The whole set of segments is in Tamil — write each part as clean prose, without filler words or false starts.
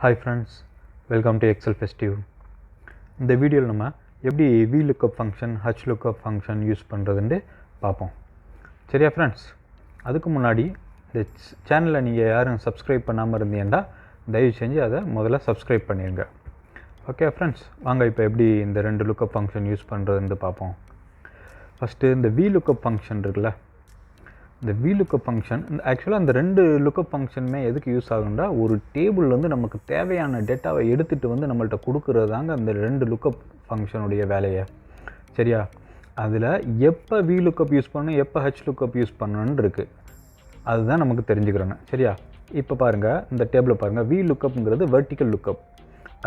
Hi friends, welcome to Excel Festive. இந்த வீடியோவில் நம்ம எப்படி VLOOKUP function, HLOOKUP function use பண்ணுறதுன்னு பார்ப்போம். சரியா ஃப்ரெண்ட்ஸ்? அதுக்கு முன்னாடி இந்த சேனலை நீங்கள் யாரும் சப்ஸ்கிரைப் பண்ணாமல் இருந்தீங்கன்னா தயவு செஞ்சு அதை முதல்ல சப்ஸ்கிரைப் பண்ணிடுங்க. ஓகே ஃப்ரெண்ட்ஸ், வாங்க இப்போ எப்படி இந்த ரெண்டு லுக்கப் ஃபங்க்ஷன் யூஸ் பண்ணுறதுன்னு பார்ப்போம். ஃபஸ்ட்டு இந்த VLOOKUP function இருக்குல்ல, இந்த VLOOKUP ஃபங்க்ஷன் ஆக்சுவலாக அந்த ரெண்டு லுக்கப் ஃபங்க்ஷனுமே எதுக்கு யூஸ் ஆகும்னா, ஒரு டேபிள் வந்து நமக்கு தேவையான டேட்டாவை எடுத்துகிட்டு வந்து நம்மள்கிட்ட கொடுக்குறது தாங்க அந்த ரெண்டு லுக்கப் ஃபங்க்ஷனுடைய வேலையை. சரியா? அதில் எப்போ VLOOKUP யூஸ் பண்ணணும், எப்போ HLOOKUP யூஸ் பண்ணணுன்னு இருக்குது, அதுதான் நமக்கு தெரிஞ்சுக்கிறேன்னு. சரியா? இப்போ பாருங்கள், இந்த டேபிளை பாருங்கள். VLOOKUPங்கிறது வெர்டிக்கல் லுக்கப்.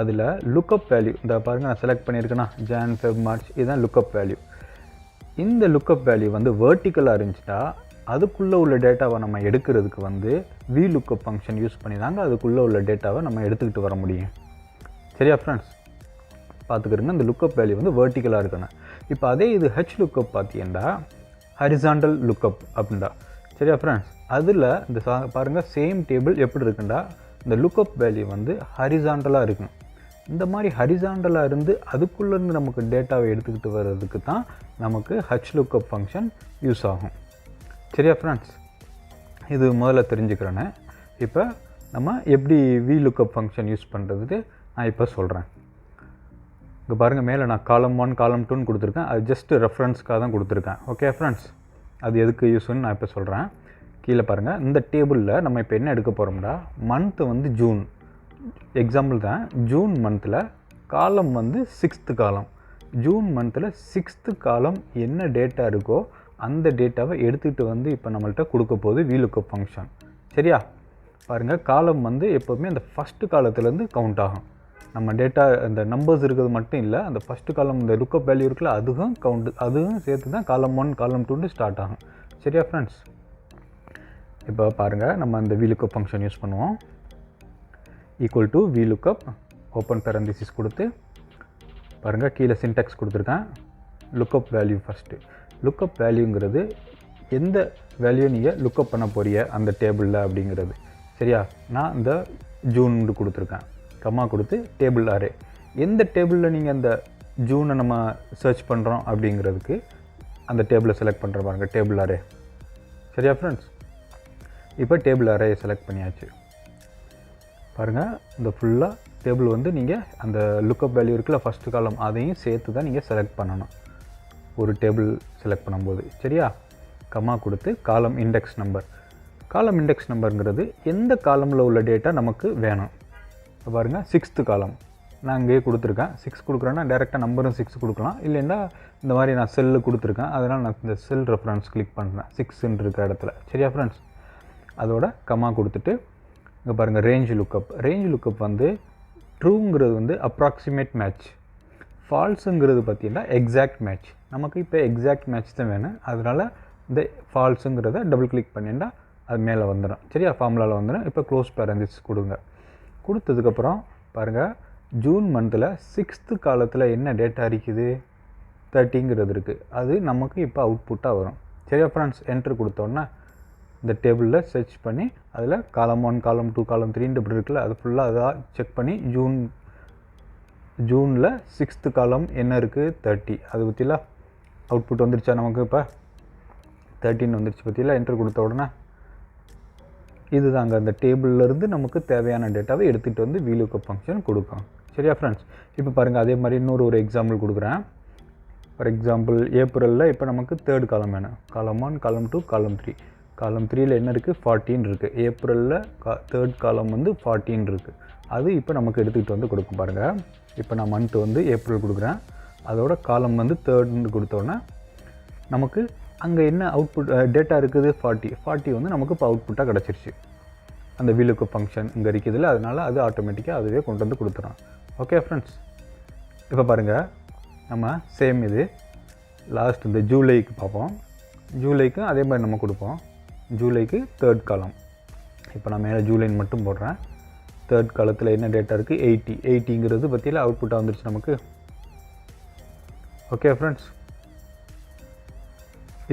அதில் லுக்கப் வேல்யூ இந்த பாருங்கள், நான் செலக்ட் பண்ணியிருக்கேன்னா ஜான், ஃபெப், மார்ச், இதுதான் லுக்கப் வேல்யூ. இந்த லுக்கப் வேல்யூ வந்து வெர்டிக்கலாக இருந்துச்சுன்னா அதுக்குள்ளே உள்ள டேட்டாவை நம்ம எடுக்கிறதுக்கு வந்து VLOOKUP ஃபங்க்ஷன் யூஸ் பண்ணி தாங்க அதுக்குள்ளே உள்ள டேட்டாவை நம்ம எடுத்துக்கிட்டு வர முடியும். சரியா ஃப்ரெண்ட்ஸ்? பார்த்துக்கிறோங்க, இந்த லுக்கப் வேல்யூ வந்து வெர்டிக்கலாக இருக்கணும். இப்போ அதே இது HLOOKUP பார்த்தீங்கன்னா ஹரிசாண்டல் லுக்கப் அப்படின்டா. சரியா ஃப்ரெண்ட்ஸ்? அதில் இந்த பாருங்கள், சேம் டேபிள் எப்படி இருக்குண்டா, இந்த லுக்கப் வேல்யூ வந்து ஹரிசாண்டலாக இருக்கும். இந்த மாதிரி ஹரிசாண்டலாக இருந்து அதுக்குள்ளேருந்து நமக்கு டேட்டாவை எடுத்துக்கிட்டு வர்றதுக்கு தான் நமக்கு HLOOKUP ஃபங்க்ஷன் யூஸ் ஆகும். சரியா ஃப்ரெண்ட்ஸ்? இது முதல்ல தெரிஞ்சுக்கிறேன்னு. இப்போ நம்ம எப்படி VLOOKUP ஃபங்க்ஷன் யூஸ் பண்ணுறதுக்கு நான் இப்போ சொல்கிறேன். இங்கே பாருங்கள், மேலே நான் காலம் 1 காலம் 2ன்னு கொடுத்துருக்கேன். அது ஜஸ்ட்டு ரெஃபரன்ஸ்க்காக தான் கொடுத்துருக்கேன். Okay friends? அது எதுக்கு யூஸ்ன்னு நான் இப்போ சொல்கிறேன். கீழே பாருங்கள், இந்த டேபிளில் நம்ம இப்போ என்ன எடுக்க போகிறோம்னா, மந்த்து வந்து ஜூன் எக்ஸாம்பிள் தான். ஜூன் மந்தில் காலம் வந்து 6th காலம். ஜூன் மந்தில் 6th காலம் என்ன டேட்டா இருக்கோ அந்த டேட்டாவை எடுத்துகிட்டு வந்து இப்போ நம்மள்கிட்ட கொடுக்க போகுது VLOOKUP ஃபங்க்ஷன். சரியா? பாருங்கள், காலம் வந்து எப்போவுமே அந்த ஃபஸ்ட்டு காலத்துலேருந்து கவுண்ட் ஆகும். நம்ம டேட்டா அந்த நம்பர்ஸ் இருக்கிறது மட்டும் இல்லை, அந்த ஃபஸ்ட்டு காலம் இந்த லுக்கப் வேல்யூ இருக்குல்ல, அதுவும் கவுண்ட், அதுவும் சேர்த்து தான் காலம் 1 காலம் 2 ஸ்டார்ட் ஆகும். சரியா ஃப்ரெண்ட்ஸ்? இப்போ பாருங்கள், நம்ம இந்த VLOOKUP ஃபங்க்ஷன் யூஸ் பண்ணுவோம். ஈக்குவல் டு VLOOKUP ஓப்பன் பேரந்திசிஸ் கொடுத்து பாருங்கள், கீழே சின்டெக்ஸ் கொடுத்துருக்கேன். Lookup value first. லுக்கப் வேல்யூங்கிறது எந்த வேல்யூ நீங்கள் லுக்கப் பண்ண போறிய அந்த டேபிளில் அப்படிங்கிறது. சரியா? நான் இந்த ஜூன் கொடுத்துருக்கேன். கம்மா கொடுத்து டேபிள் அரே. எந்த டேபிளில் நீங்கள் அந்த ஜூனை நம்ம சர்ச் பண்ணுறோம் அப்படிங்கிறதுக்கு அந்த டேபிளை செலக்ட் பண்ணுற பாருங்கள், டேபிள் அரே. சரியா ஃப்ரெண்ட்ஸ்? இப்போ டேபிள் அரே செலக்ட் பண்ணியாச்சு. பாருங்கள், இந்த ஃபுல்லாக டேபிள் வந்து நீங்கள் அந்த லுக்கப் வேல்யூ இருக்குல்ல ஃபஸ்ட்டு காலம், அதையும் சேர்த்து தான் நீங்கள் செலக்ட் பண்ணணும் ஒரு டேபிள் செலக்ட் பண்ணும்போது. சரியா? கம்மா கொடுத்து காலம் இண்டெக்ஸ் நம்பர். காலம் இண்டெக்ஸ் நம்பருங்கிறது எந்த காலமில் உள்ள டேட்டா நமக்கு வேணும். இப்போ பாருங்கள், 6th காலம் நான் இங்கேயே கொடுத்துருக்கேன். 6 கொடுக்குறேன்னா டேரெக்டாக நம்பரும் 6 கொடுக்கலாம். இல்லைன்னா இந்த மாதிரி நான் செல்லு கொடுத்துருக்கேன், அதனால் நான் இந்த செல் ரெஃபரன்ஸ் கிளிக் பண்ணுறேன் 6ன்னு இருக்கிற இடத்துல. சரியா ஃப்ரெண்ட்ஸ்? அதோட கம்மா கொடுத்துட்டு இங்கே பாருங்கள், ரேஞ்ச் லுக்கப். ரேஞ்ச் லுக்கப் வந்து ட்ரூங்கிறது வந்து அப்ராக்சிமேட் மேட்ச், ஃபால்ஸுங்கிறது பார்த்திங்கன்னா எக்ஸாக்ட் மேட்ச். நமக்கு இப்போ எக்ஸாக்ட் மேட்ச் தான் வேணும். அதனால் இந்த ஃபால்ஸுங்கிறத டபுள் கிளிக் பண்ணிட்டா அது மேலே வந்துடும். சரியா? ஃபார்முலாவில் வந்துடும். இப்போ க்ளோஸ் பேரந்திஸ் கொடுங்க. கொடுத்ததுக்கப்புறம் பாருங்கள், ஜூன் மந்தில் 6th காலத்தில் என்ன டேட்டா இருக்குது, 30ங்கிறது இருக்குது. அது நமக்கு இப்போ அவுட்புட்டாக வரும். சரியா ஃப்ரெண்ட்ஸ்? என்ட்ரு கொடுத்தோன்னா இந்த டேபிளில் சர்ச் பண்ணி அதில் காலம் 1 காலம் 2 காலம் 3 இப்படி இருக்குல்ல, அது ஃபுல்லாக அதாக செக் பண்ணி ஜூனில் 6th காலம் என்ன இருக்குது, 30. அது பற்றிலாம் அவுட்புட் வந்துருச்சா நமக்கு? இப்போ 13 வந்துருச்சு பற்றிலாம். என்ட்ரு கொடுத்த உடனே இது தாங்க அந்த டேபிள்லேருந்து நமக்கு தேவையான டேட்டாவை எடுத்துகிட்டு வந்து VLOOKUP ஃபங்க்ஷன் கொடுக்கும். சரியா ஃப்ரெண்ட்ஸ்? இப்போ பாருங்கள், அதே மாதிரி இன்னொரு எக்ஸாம்பிள் கொடுக்குறேன். ஃபார் எக்ஸாம்பிள், ஏப்ரலில் இப்போ நமக்கு 3rd காலம் வேணும். காலம் 1 காலம் 2 காலம் 3. காலம் 3ல் என்ன இருக்குது, 14 இருக்குது. ஏப்ரலில் 3rd காலம் வந்து 14 இருக்குது. அது இப்போ நமக்கு எடுத்துக்கிட்டு வந்து கொடுக்கும். பாருங்கள், இப்போ நான் மந்த்து வந்து ஏப்ரல் கொடுக்குறேன். அதோட காலம் வந்து 3ன்னு கொடுத்தோன்னே நமக்கு அங்கே என்ன அவுட்புட் டேட்டா இருக்குது, 40 வந்து நமக்கு இப்போ அவுட்புட்டாக கிடச்சிருச்சு. அந்த VLOOKUP ஃபங்க்ஷன் இங்கே இருக்குதுல்ல, அதனால் அது ஆட்டோமேட்டிக்காக அதுவே கொண்டு வந்து கொடுத்துறோம். Okay friends? இப்போ பாருங்கள், நம்ம சேம் இது லாஸ்ட் இந்த ஜூலைக்கு பார்ப்போம். ஜூலைக்கு அதே மாதிரி நம்ம கொடுப்போம். ஜூலைக்கு 3rd காலம். இப்போ நான் மேலே ஜூலைன்னு மட்டும் போடுறேன். 3rd காலத்தில் என்ன டேட்டா இருக்குது, 80ங்கிறது பற்றியில் அவுட்புட்டாக வந்துருச்சு நமக்கு. Okay friends?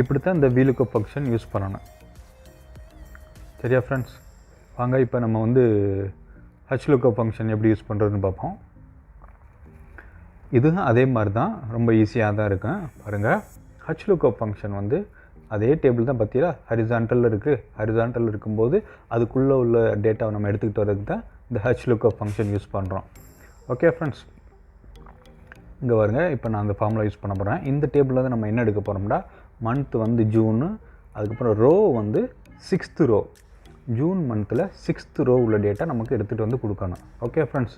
இப்படி தான் இந்த VLOOKUP ஃபங்க்ஷன் யூஸ் பண்ணணும். சரியா ஃப்ரெண்ட்ஸ்? வாங்க இப்போ நம்ம வந்து HLOOKUP ஃபங்க்ஷன் எப்படி யூஸ் பண்ணுறதுன்னு பார்ப்போம். இதுவும் அதே மாதிரி தான், ரொம்ப ஈஸியாக தான் இருக்கும். பாருங்கள், HLOOKUP ஃபங்க்ஷன் வந்து அதே டேபிள் தான் பார்த்தீங்களா, ஹரிசாண்டலில் இருக்குது. ஹரிசாண்டல் இருக்கும்போது அதுக்குள்ளே உள்ள டேட்டாவை நம்ம எடுத்துக்கிட்டு வரதுக்கு தான் இந்த HLOOKUP ஃபங்க்ஷன் யூஸ் பண்ணுறோம். ஓகே ஃப்ரெண்ட்ஸ், இங்கே பாருங்க, இப்போ நான் அந்த ஃபார்முலா யூஸ் பண்ண போகிறேன். இந்த டேபிளில் வந்து நம்ம என்ன எடுக்க போகிறோம்னா, மந்த் வந்து ஜூனு, அதுக்கப்புறம் ரோ வந்து 6th ரோ. ஜூன் மந்தில் 6th ரோ உள்ள டேட்டா நமக்கு எடுத்துகிட்டு வந்து கொடுக்கணும். ஓகே ஃப்ரெண்ட்ஸ்,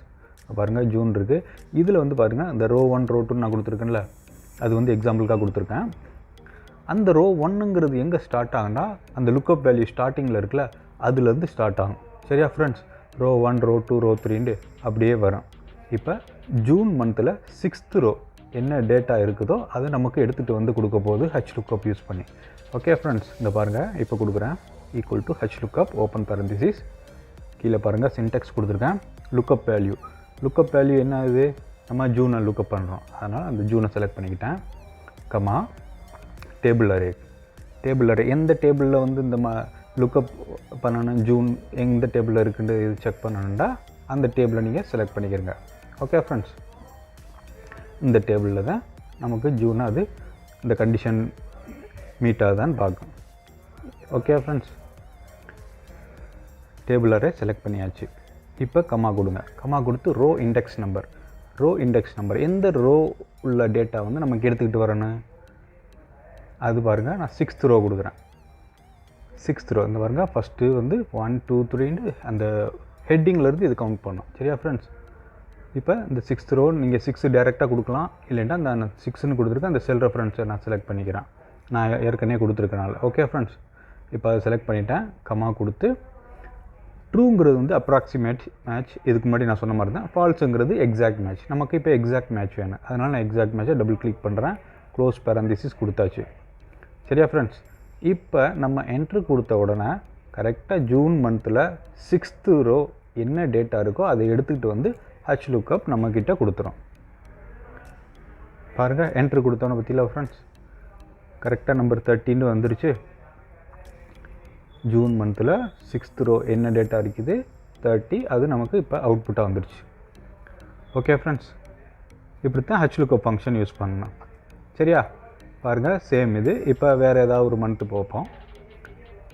பாருங்கள் ஜூன் இருக்குது. இதில் வந்து பாருங்கள், இந்த ரோ 1 ரோ 2 நான் கொடுத்துருக்கேன்ல, அது வந்து எக்ஸாம்பிளுக்காக கொடுத்துருக்கேன். அந்த ரோ 1ங்கிறது எங்கே ஸ்டார்ட் ஆகுனா, அந்த லுக்கப் வேல்யூ ஸ்டார்டிங்கில் இருக்குல்ல, அதுலேருந்து ஸ்டார்ட் ஆகும். சரியா ஃப்ரெண்ட்ஸ், ரோ 1 ரோ 2 ரோ 3 அப்படியே வரும். இப்போ ஜூன் மந்தில் 6th ரோ என்ன டேட்டா இருக்குதோ அதை நமக்கு எடுத்துகிட்டு வந்து கொடுக்க போகுது HLOOKUP யூஸ் பண்ணி. ஓகே ஃப்ரெண்ட்ஸ், இந்த பாருங்கள், இப்போ கொடுக்குறேன் ஈக்குவல் டு HLOOKUP ஓப்பன் பேரந்திசிஸ், கீழே பாருங்கள் சின்டெக்ஸ் கொடுத்துருக்கேன். லுக்கப் வேல்யூ, லுக்கப் வேல்யூ என்ன இது, நம்ம ஜூனை லுக்கப் பண்ணுறோம், அதனால் அந்த ஜூனை செலக்ட் பண்ணிக்கிட்டேன். Comma table array, table array எந்த டேபிளில் வந்து இந்த லுக்கப் பண்ணணும், ஜூன் எந்த டேபிளில் இருக்குன்னு இது செக் பண்ணணுன்னா அந்த டேபிளை நீங்கள் செலக்ட் பண்ணிக்கிறங்க. ஓகே ஃப்ரெண்ட்ஸ், இந்த டேபிளில் தான் நமக்கு ஜூன் அது இந்த கண்டிஷன் மீட் ஆகுதான்னு பார்க்கும். Okay friends, table array select பண்ணியாச்சு. இப்போ கமா கொடுங்க, கமா கொடுத்து row index number, row index number எந்த ரோ உள்ள டேட்டா வந்து நமக்கு எடுத்துக்கிட்டு வரணும், அது பாருங்கள், நான் 6th ரோ கொடுக்குறேன். 6th ரோ இந்த பாருங்கள், ஃபஸ்ட்டு வந்து 1 2 3 அந்த ஹெட்டிங்லேருந்து இது கவுண்ட் பண்ணோம். சரியா ஃப்ரெண்ட்ஸ், இப்போ இந்த 6th ரோ நீங்கள் 6 டேரெக்டாக கொடுக்கலாம், இல்லைன்னா அந்த 6ன்னு கொடுத்துருக்கேன், அந்த செல் ரெஃபரன்ஸை நான் செலக்ட் பண்ணிக்கிறேன், நான் ஏற்கனவே கொடுத்துருக்கனால. ஓகே ஃப்ரெண்ட்ஸ், இப்போ அதை செலக்ட் பண்ணிவிட்டேன். கமா கொடுத்து ட்ரூங்கிறது வந்து அப்ராக்சிமேட் மேட்ச், இதுக்கு முன்னாடி நான் சொன்ன மாதிரி தான். ஃபால்ஸுங்கிறது எக்ஸாக்ட் மேட்ச், நமக்கு இப்போ எக்ஸாக்ட் மேட்ச் வேணும், அதனால் நான் எக்ஸாக்ட் மேட்சை டபுள் கிளிக் பண்ணுறேன், க்ளோஸ் பேரந்திசிஸ் கொடுத்தாச்சு. சரியா ஃப்ரெண்ட்ஸ், இப்போ நம்ம என்ட்ரு கொடுத்த உடனே கரெக்டாக ஜூன் மந்தில் 6th ரோ என்ன டேட்டா இருக்கோ அதை எடுத்துக்கிட்டு வந்து HLOOKUP நம்மக்கிட்ட கொடுத்துரும். பாருங்கள், என்ட்ரு கொடுத்தோன்னு பற்றியில் ஃப்ரெண்ட்ஸ், கரெக்டாக நம்பர் 13 வந்துருச்சு. ஜூன் மந்தில் 6th ரோ என்ன டேட்டா இருக்குது 30, அது நமக்கு இப்போ அவுட்புட்டாக வந்துருச்சு. ஓகே ஃப்ரெண்ட்ஸ், இப்படி தான் HLOOKUP ஃபங்க்ஷன் யூஸ் பண்ணணும். சரியா, பாருங்கள் சேம் இது. இப்போ வேறு ஏதாவது ஒரு மந்த்து பார்ப்போம்.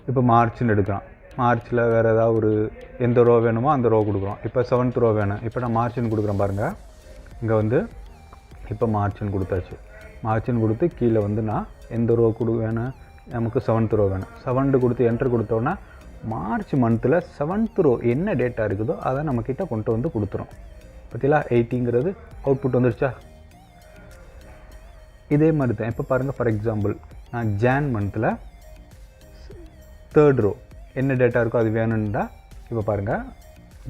இப்போ மார்ச்னு எடுக்கலாம், மார்ச்சில் வேறு ஏதாவது ஒரு எந்த ரோ வேணுமோ அந்த ரோ கொடுக்குறோம். இப்போ 7th ரோ வேணும், இப்போ நான் மார்ச்னு கொடுக்குறேன். பாருங்கள், இங்கே வந்து இப்போ மார்ச்னு கொடுத்தாச்சு. மார்ச்னு கொடுத்து கீழே வந்து நான் எந்த ரோ வேணும், நமக்கு 7th ரோ வேணும். 7 கொடுத்து என்ட்ரு கொடுத்தோன்னா மார்ச் மந்தில் 7th ரோ என்ன டேட்டா இருக்குதோ அதை நம்மக்கிட்ட கொண்டு வந்து கொடுத்துரும். பார்த்தீங்களா, 80ங்கிறது அவுட்புட் வந்துருச்சா. இதே மாதிரி தான் இப்போ பாருங்கள், ஃபார் எக்ஸாம்பிள் நான் ஜான் மந்தில் 3rd ரோ என்ன டேட்டா இருக்கோ அது வேணும்னா, இப்போ பாருங்கள்,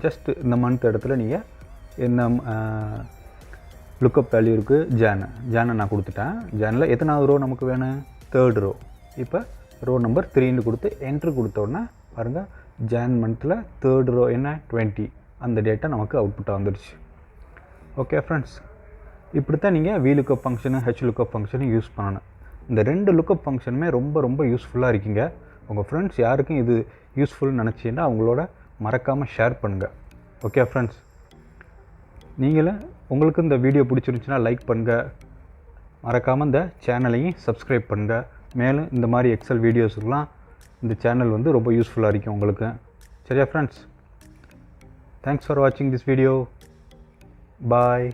ஜஸ்ட் இந்த மந்த் இடத்துல நீங்கள் என்ன லுக்கப் வேல்யூ இருக்குது, ஜானை நான் கொடுத்துட்டேன். ஜானில் எத்தனாவது ரோ நமக்கு வேணும், 3rd ரோ. இப்போ ரோ நம்பர் 3ன்னு கொடுத்து என்ட்ரு கொடுத்தோன்னா பாருங்கள், ஜான் மந்தில் 3rd ரோ என்ன 20, அந்த டேட்டா நமக்கு அவுட்புட்டாக வந்துடுச்சு. ஓகே ஃப்ரெண்ட்ஸ், இப்படி தான் நீங்கள் VLOOKUP function HLOOKUP function use பண்ணணும். இந்த 2 லுக்கப் ஃபங்க்ஷனுமே ரொம்ப ரொம்ப யூஸ்ஃபுல்லாக இருக்கீங்க. உங்கள் ஃப்ரெண்ட்ஸ் யாருக்கும் இது யூஸ்ஃபுல்னு நினச்சிங்கன்னா அவங்களோட மறக்காமல் ஷேர் பண்ணுங்கள். ஓகே ஃப்ரெண்ட்ஸ், நீங்களும் உங்களுக்கு இந்த வீடியோ பிடிச்சிருந்துச்சுன்னா லைக் பண்ணுங்கள், மறக்காமல் இந்த சேனலையும் சப்ஸ்கிரைப் பண்ணுங்கள். மேலும் இந்த மாதிரி எக்ஸல் வீடியோஸுக்கெலாம் இந்த சேனல் வந்து ரொம்ப யூஸ்ஃபுல்லாக இருக்கும் உங்களுக்கு. சரியா ஃப்ரெண்ட்ஸ், தேங்க்ஸ் ஃபார் வாட்சிங் திஸ் வீடியோ. பாய்.